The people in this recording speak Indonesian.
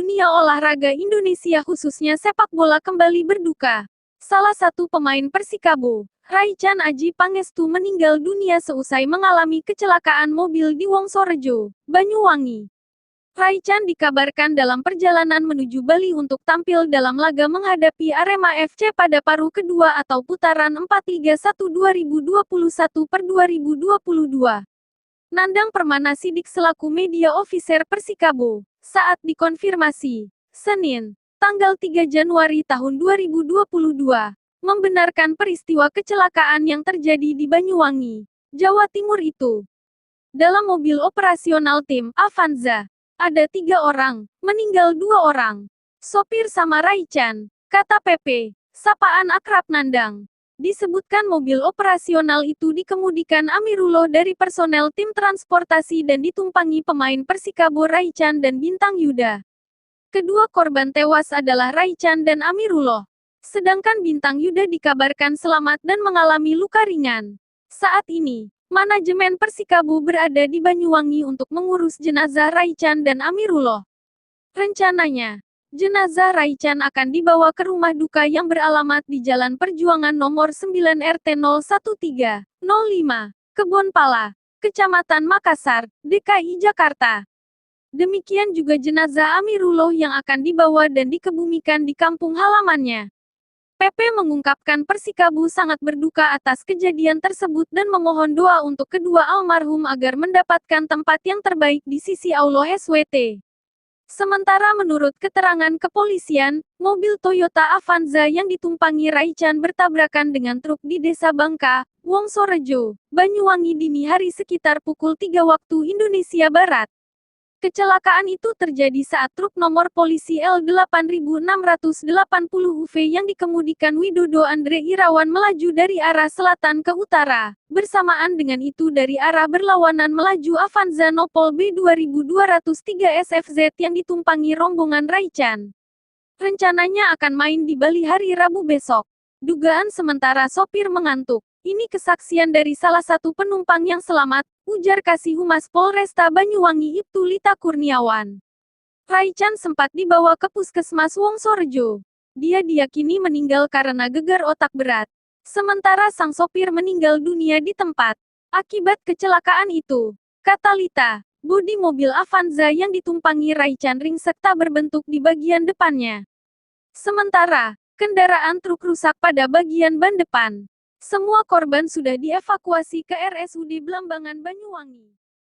dunia olahraga Indonesia khususnya sepak bola kembali berduka. Salah satu pemain Persikabo, Raichan Aji Pangestu meninggal dunia seusai mengalami kecelakaan mobil di Wongsorejo, Banyuwangi. Raichan dikabarkan dalam perjalanan menuju Bali untuk tampil dalam laga menghadapi Arema FC pada paruh kedua atau putaran 4 Liga 1 2021/2022. Nandang Permana Sidik selaku media officer Persikabo, saat dikonfirmasi, Senin, tanggal 3 Januari tahun 2022, membenarkan peristiwa kecelakaan yang terjadi di Banyuwangi, Jawa Timur itu. Dalam mobil operasional tim Avanza, ada 3 orang, meninggal 2 orang. Sopir sama Raichan, kata PP, sapaan akrab Nandang. Disebutkan mobil operasional itu dikemudikan Amirullah dari personel tim transportasi dan ditumpangi pemain Persikabo Raichan dan Bintang Yuda. Kedua korban tewas adalah Raichan dan Amirullah. Sedangkan Bintang Yuda dikabarkan selamat dan mengalami luka ringan. Saat ini, manajemen Persikabo berada di Banyuwangi untuk mengurus jenazah Raichan dan Amirullah. Rencananya, jenazah Raichan akan dibawa ke rumah duka yang beralamat di Jalan Perjuangan nomor 9 RT 01305, Kebon Pala, Kecamatan Makassar, DKI Jakarta. Demikian juga jenazah Amirullah yang akan dibawa dan dikebumikan di kampung halamannya. PP mengungkapkan Persikabo sangat berduka atas kejadian tersebut dan memohon doa untuk kedua almarhum agar mendapatkan tempat yang terbaik di sisi Allah SWT. Sementara menurut keterangan kepolisian, mobil Toyota Avanza yang ditumpangi Raichan bertabrakan dengan truk di Desa Bangka, Wongsorejo, Banyuwangi dini hari sekitar pukul 3 waktu Indonesia Barat. Kecelakaan itu terjadi saat truk nomor polisi L8680UV yang dikemudikan Widodo Andre Irawan melaju dari arah selatan ke utara. Bersamaan dengan itu dari arah berlawanan melaju Avanza Nopol B2203 SFZ yang ditumpangi rombongan Raichan. Rencananya akan main di Bali hari Rabu besok. Dugaan sementara sopir mengantuk. Ini kesaksian dari salah satu penumpang yang selamat, ujar Kasih Humas Polresta Banyuwangi Ibtu Lita Kurniawan. Raichan sempat dibawa ke Puskesmas Wongsorejo. Dia diyakini meninggal karena gegar otak berat. Sementara sang sopir meninggal dunia di tempat. Akibat kecelakaan itu, kata Lita, bodi mobil Avanza yang ditumpangi Raichan ringsek tak berbentuk di bagian depannya. Sementara, kendaraan truk rusak pada bagian ban depan. Semua korban sudah dievakuasi ke RSUD Blambangan Banyuwangi.